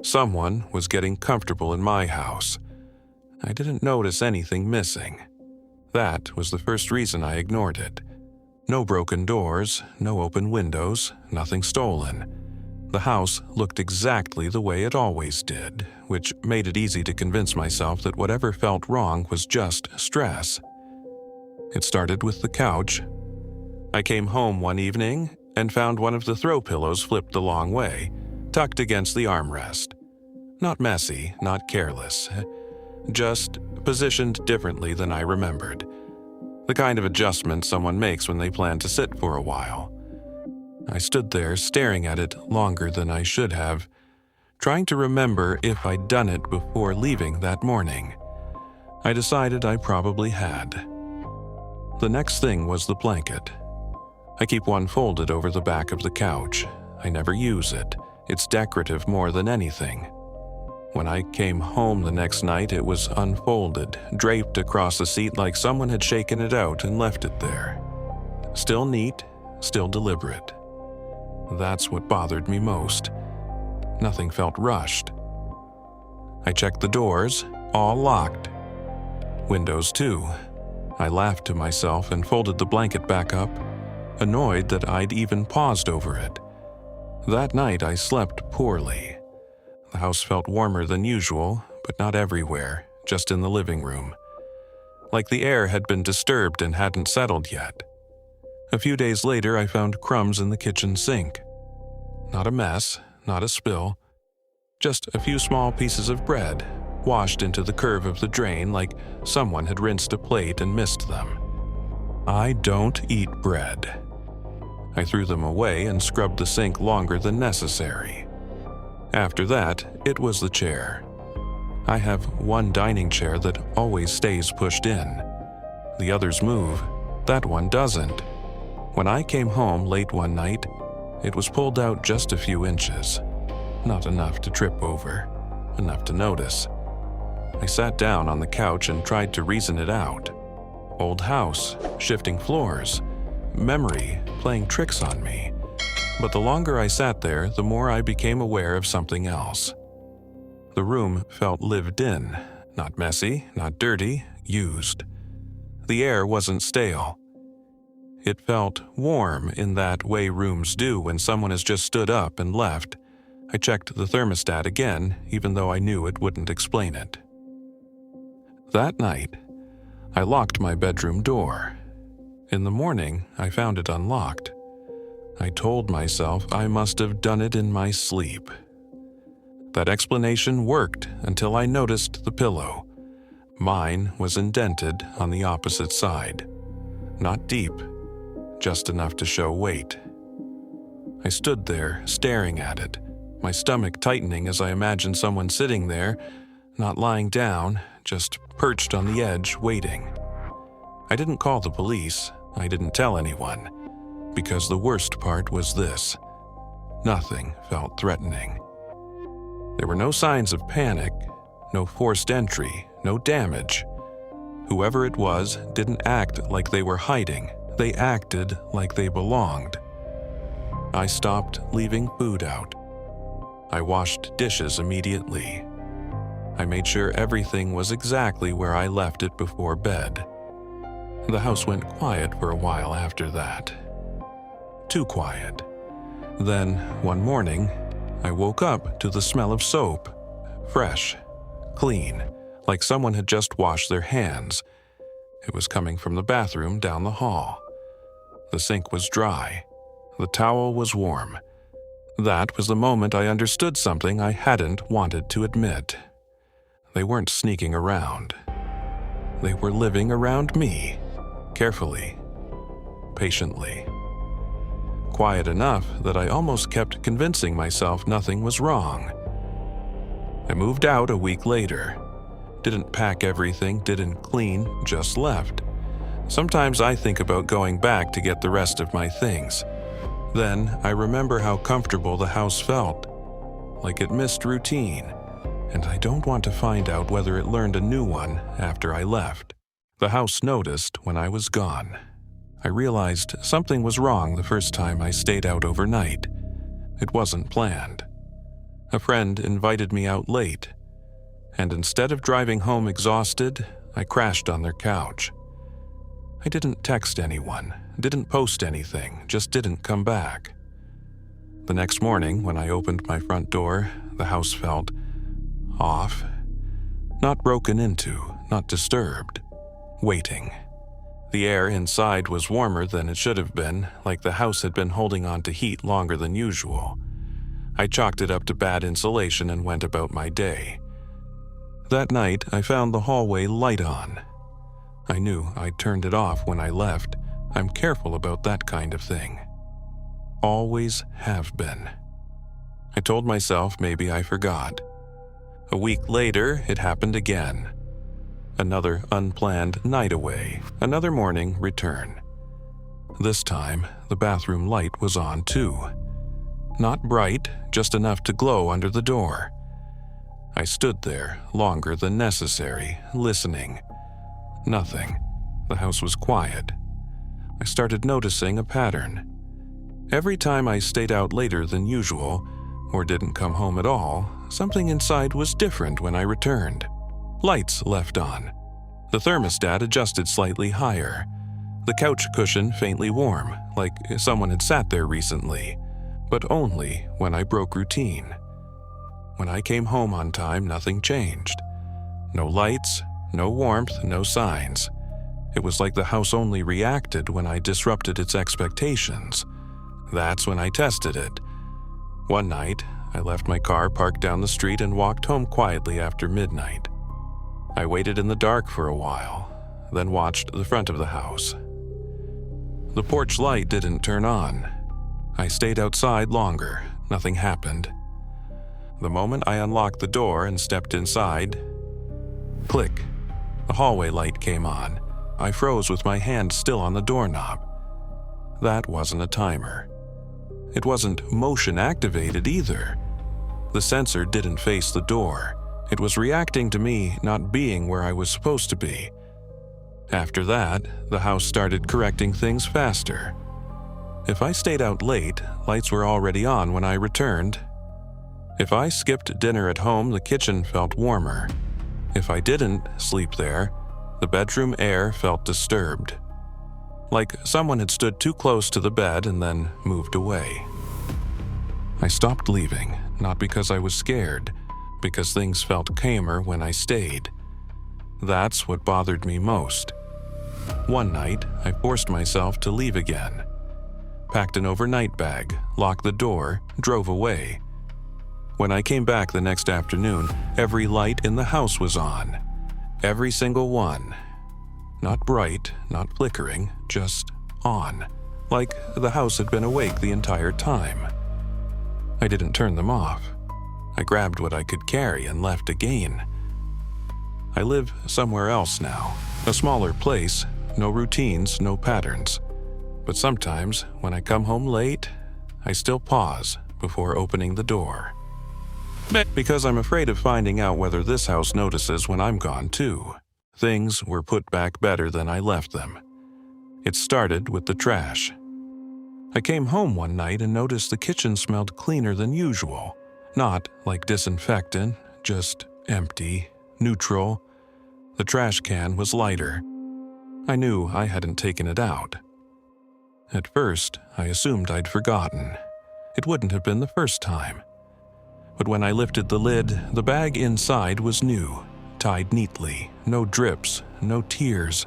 Someone was getting comfortable in my house. I didn't notice anything missing. That was the first reason I ignored it. No broken doors, no open windows, nothing stolen. The house looked exactly the way it always did, which made it easy to convince myself that whatever felt wrong was just stress. It started with the couch. I came home one evening and found one of the throw pillows flipped the long way, tucked against the armrest. Not messy, not careless, just positioned differently than I remembered. The kind of adjustment someone makes when they plan to sit for a while. I stood there staring at it longer than I should have, trying to remember if I'd done it before leaving that morning. I decided I probably had. The next thing was the blanket. I keep one folded over the back of the couch. I never use it. It's decorative more than anything. When I came home the next night, it was unfolded, draped across the seat like someone had shaken it out and left it there. Still neat, still deliberate. That's what bothered me most. Nothing felt rushed. I checked the doors, all locked. Windows too. I laughed to myself and folded the blanket back up, annoyed that I'd even paused over it. That night I slept poorly. The house felt warmer than usual, but not everywhere, just in the living room. Like the air had been disturbed and hadn't settled yet. A few days later, I found crumbs in the kitchen sink. Not a mess, not a spill. Just a few small pieces of bread, washed into the curve of the drain like someone had rinsed a plate and missed them. I don't eat bread. I threw them away and scrubbed the sink longer than necessary. After that, it was the chair. I have one dining chair that always stays pushed in. The others move. That one doesn't. When I came home late one night, it was pulled out just a few inches. Not enough to trip over, enough to notice. I sat down on the couch and tried to reason it out. Old house, shifting floors, memory playing tricks on me. But the longer I sat there, the more I became aware of something else. The room felt lived in, not messy, not dirty, used. The air wasn't stale. It felt warm in that way rooms do when someone has just stood up and left. I checked the thermostat again, even though I knew it wouldn't explain it. That night, I locked my bedroom door. In the morning, I found it unlocked. I told myself I must have done it in my sleep. That explanation worked until I noticed the pillow. Mine was indented on the opposite side. Not deep, just enough to show weight. I stood there, staring at it, my stomach tightening as I imagined someone sitting there, not lying down, just perched on the edge, waiting. I didn't call the police. I didn't tell anyone. Because the worst part was this. Nothing felt threatening. There were no signs of panic, no forced entry, no damage. Whoever it was didn't act like they were hiding. They acted like they belonged. I stopped leaving food out. I washed dishes immediately. I made sure everything was exactly where I left it before bed. The house went quiet for a while after that. Too quiet. Then, one morning, I woke up to the smell of soap. Fresh, clean, like someone had just washed their hands. It was coming from the bathroom down the hall. The sink was dry. The towel was warm. That was the moment I understood something I hadn't wanted to admit. They weren't sneaking around. They were living around me, carefully, patiently. Quiet enough that I almost kept convincing myself nothing was wrong. I moved out a week later. Didn't pack everything, didn't clean, just left. Sometimes I think about going back to get the rest of my things. Then I remember how comfortable the house felt, like it missed routine, and I don't want to find out whether it learned a new one after I left. The house noticed when I was gone. I realized something was wrong the first time I stayed out overnight. It wasn't planned. A friend invited me out late, and instead of driving home exhausted, I crashed on their couch. I didn't text anyone, didn't post anything, just didn't come back. The next morning, when I opened my front door, the house felt off. Not broken into, not disturbed. Waiting. The air inside was warmer than it should have been, like the house had been holding on to heat longer than usual. I chalked it up to bad insulation and went about my day. That night, I found the hallway light on. I knew I'd turned it off when I left. I'm careful about that kind of thing. Always have been. I told myself maybe I forgot. A week later, it happened again. Another unplanned night away, another morning return. This time, the bathroom light was on too. Not bright, just enough to glow under the door. I stood there longer than necessary, listening. Nothing. The house was quiet. I started noticing a pattern. Every time I stayed out later than usual, or didn't come home at all, something inside was different when I returned. Lights left on. The thermostat adjusted slightly higher. The couch cushion faintly warm, like someone had sat there recently, but only when I broke routine. When I came home on time, nothing changed. No lights, no warmth, no signs. It was like the house only reacted when I disrupted its expectations. That's when I tested it. One night, I left my car parked down the street and walked home quietly after midnight. I waited in the dark for a while, then watched the front of the house. The porch light didn't turn on. I stayed outside longer. Nothing happened. The moment I unlocked the door and stepped inside, click, the hallway light came on. I froze with my hand still on the doorknob. That wasn't a timer. It wasn't motion activated either. The sensor didn't face the door. It was reacting to me not being where I was supposed to be. After that, the house started correcting things faster. If I stayed out late, lights were already on when I returned. If I skipped dinner at home, the kitchen felt warmer. If I didn't sleep there, the bedroom air felt disturbed. Like someone had stood too close to the bed and then moved away. I stopped leaving, not because I was scared, because things felt calmer when I stayed. That's what bothered me most. One night, I forced myself to leave again. Packed an overnight bag, locked the door, drove away. When I came back the next afternoon, every light in the house was on. Every single one. Not bright, not flickering, just on. Like the house had been awake the entire time. I didn't turn them off. I grabbed what I could carry and left again. I live somewhere else now. A smaller place, no routines, no patterns. But sometimes, when I come home late, I still pause before opening the door. Because I'm afraid of finding out whether this house notices when I'm gone too. Things were put back better than I left them. It started with the trash. I came home one night and noticed the kitchen smelled cleaner than usual. Not like disinfectant, just empty, neutral. The trash can was lighter. I knew I hadn't taken it out. At first, I assumed I'd forgotten. It wouldn't have been the first time. But when I lifted the lid, the bag inside was new, tied neatly, no drips, no tears.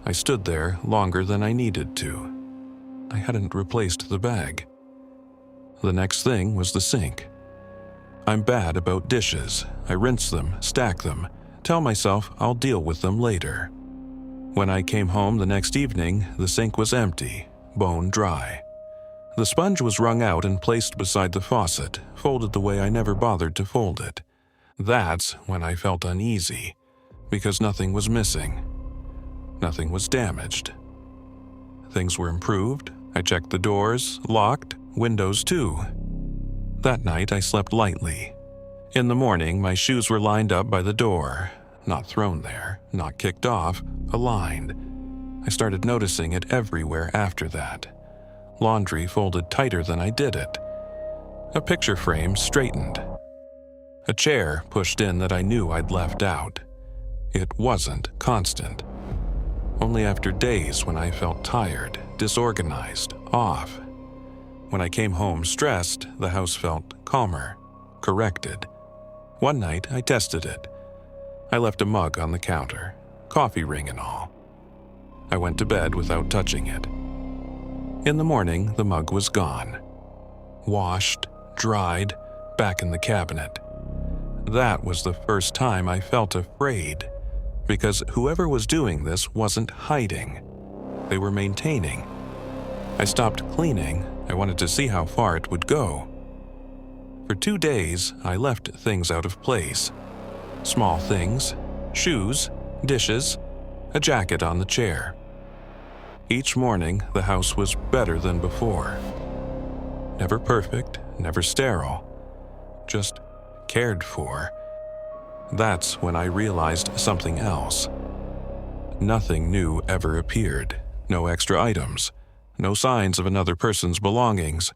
I stood there longer than I needed to. I hadn't replaced the bag. The next thing was the sink. I'm bad about dishes. I rinse them, stack them, tell myself I'll deal with them later. When I came home the next evening, the sink was empty, bone dry. The sponge was wrung out and placed beside the faucet, folded the way I never bothered to fold it. That's when I felt uneasy, because nothing was missing. Nothing was damaged. Things were improved. I checked the doors, locked, windows too. That night I slept lightly. In the morning, my shoes were lined up by the door, not thrown there, not kicked off, aligned. I started noticing it everywhere after that. Laundry folded tighter than I did it. A picture frame straightened. A chair pushed in that I knew I'd left out. It wasn't constant. Only after days when I felt tired, disorganized, off. When I came home stressed, the house felt calmer, corrected. One night, I tested it. I left a mug on the counter, coffee ring and all. I went to bed without touching it. In the morning, the mug was gone. Washed, dried, back in the cabinet. That was the first time I felt afraid, because whoever was doing this wasn't hiding. They were maintaining. I stopped cleaning. I wanted to see how far it would go. For 2 days, I left things out of place. Small things, shoes, dishes, a jacket on the chair. Each morning, the house was better than before. Never perfect, never sterile, just cared for. That's when I realized something else. Nothing new ever appeared, no extra items, no signs of another person's belongings.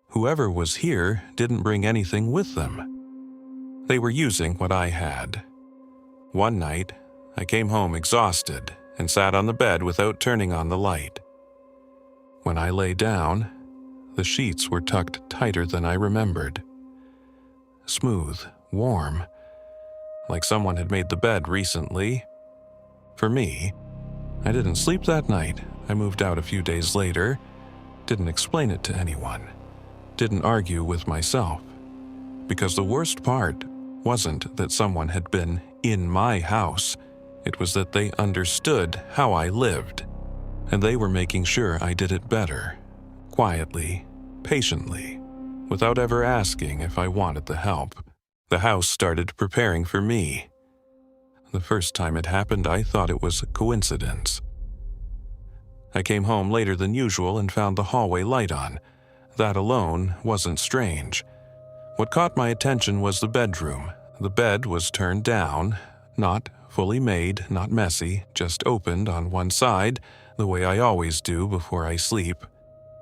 Whoever was here didn't bring anything with them. They were using what I had. One night, I came home exhausted and sat on the bed without turning on the light. When I lay down, the sheets were tucked tighter than I remembered. Smooth, warm, like someone had made the bed recently. For me, I didn't sleep that night. I moved out a few days later, didn't explain it to anyone, didn't argue with myself. Because the worst part wasn't that someone had been in my house. It was that they understood how I lived, and they were making sure I did it better, quietly, patiently, without ever asking if I wanted the help. The house started preparing for me. The first time it happened, I thought it was a coincidence. I came home later than usual and found the hallway light on. That alone wasn't strange. What caught my attention was the bedroom. The bed was turned down, not fully made, not messy, just opened on one side, the way I always do before I sleep.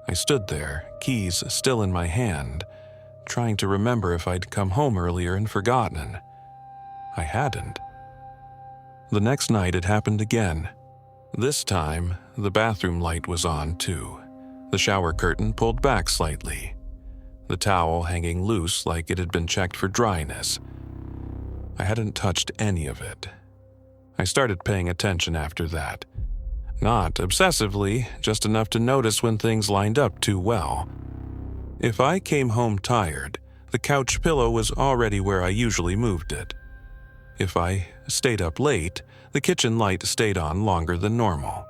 I stood there, keys still in my hand, trying to remember if I'd come home earlier and forgotten. I hadn't. The next night it happened again. This time, the bathroom light was on too. The shower curtain pulled back slightly. The towel hanging loose like it had been checked for dryness. I hadn't touched any of it. I started paying attention after that. Not obsessively, just enough to notice when things lined up too well. If I came home tired, the couch pillow was already where I usually moved it. If I stayed up late, the kitchen light stayed on longer than normal.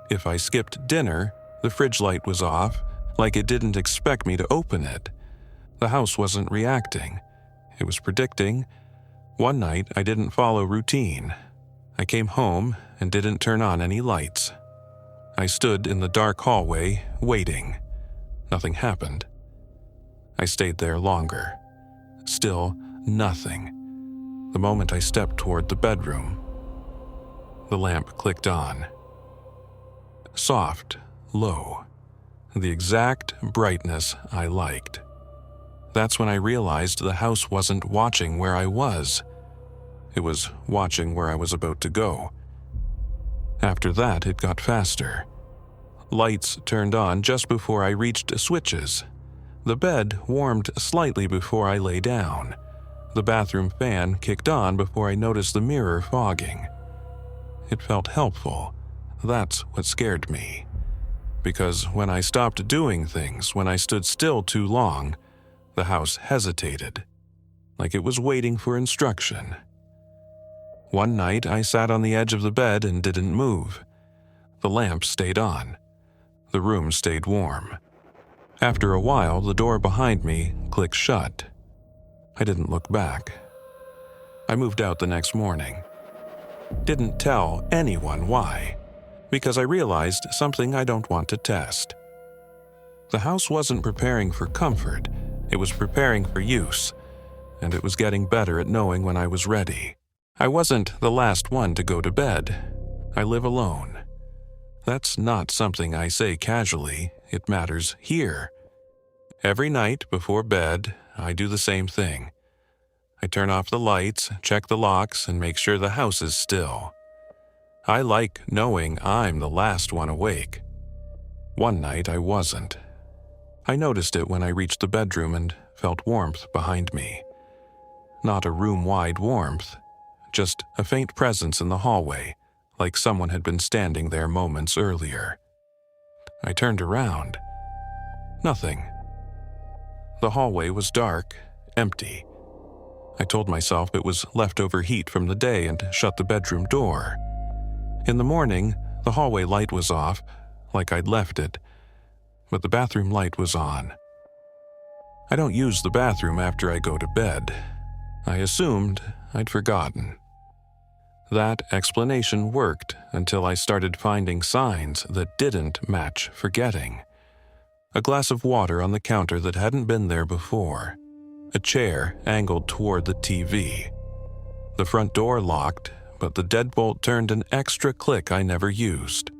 If I skipped dinner, the fridge light was off, like it didn't expect me to open it. The house wasn't reacting. It was predicting. One night, I didn't follow routine. I came home and didn't turn on any lights. I stood in the dark hallway, waiting. Nothing happened. I stayed there longer. Still nothing. The moment I stepped toward the bedroom, the lamp clicked on. Soft, low, the exact brightness I liked. That's when I realized the house wasn't watching where I was. It was watching where I was about to go. After that, it got faster. Lights turned on just before I reached switches. The bed warmed slightly before I lay down. The bathroom fan kicked on before I noticed the mirror fogging. It felt helpful. That's what scared me. Because when I stopped doing things, when I stood still too long, the house hesitated, like it was waiting for instruction. One night, I sat on the edge of the bed and didn't move. The lamp stayed on. The room stayed warm. After a while, the door behind me clicked shut. I didn't look back. I moved out the next morning. Didn't tell anyone why, because I realized something I don't want to test. The house wasn't preparing for comfort, it was preparing for use, and it was getting better at knowing when I was ready. I wasn't the last one to go to bed. I live alone. That's not something I say casually. It matters here. Every night before bed, I do the same thing. I turn off the lights, check the locks, and make sure the house is still. I like knowing I'm the last one awake. One night I wasn't. I noticed it when I reached the bedroom and felt warmth behind me. Not a room-wide warmth, just a faint presence in the hallway, like someone had been standing there moments earlier. I turned around. Nothing. The hallway was dark, empty. I told myself it was leftover heat from the day and shut the bedroom door. In the morning, the hallway light was off, like I'd left it, but the bathroom light was on. I don't use the bathroom after I go to bed. I assumed I'd forgotten. That explanation worked until I started finding signs that didn't match forgetting. A glass of water on the counter that hadn't been there before. A chair angled toward the TV. The front door locked, but the deadbolt turned an extra click I never used.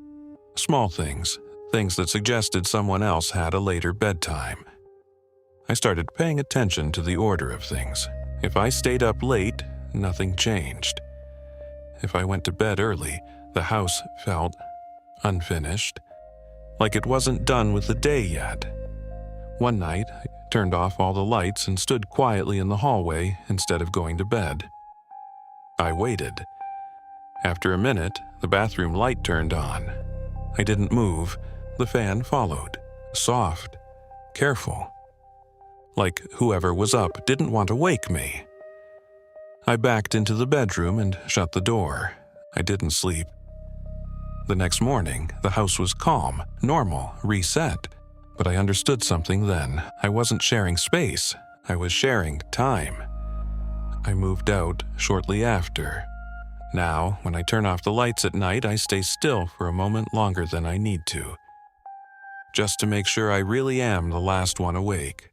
Small things that suggested someone else had a later bedtime. I started paying attention to the order of things. If I stayed up late, nothing changed. If I went to bed early, the house felt unfinished, like it wasn't done with the day yet. One night, I turned off all the lights and stood quietly in the hallway instead of going to bed. I waited. After a minute, the bathroom light turned on. I didn't move. The fan followed, soft, careful. Like whoever was up didn't want to wake me. I backed into the bedroom and shut the door. I didn't sleep. The next morning, the house was calm, normal, reset. But I understood something then. I wasn't sharing space. I was sharing time. I moved out shortly after. Now, when I turn off the lights at night, I stay still for a moment longer than I need to. Just to make sure I really am the last one awake.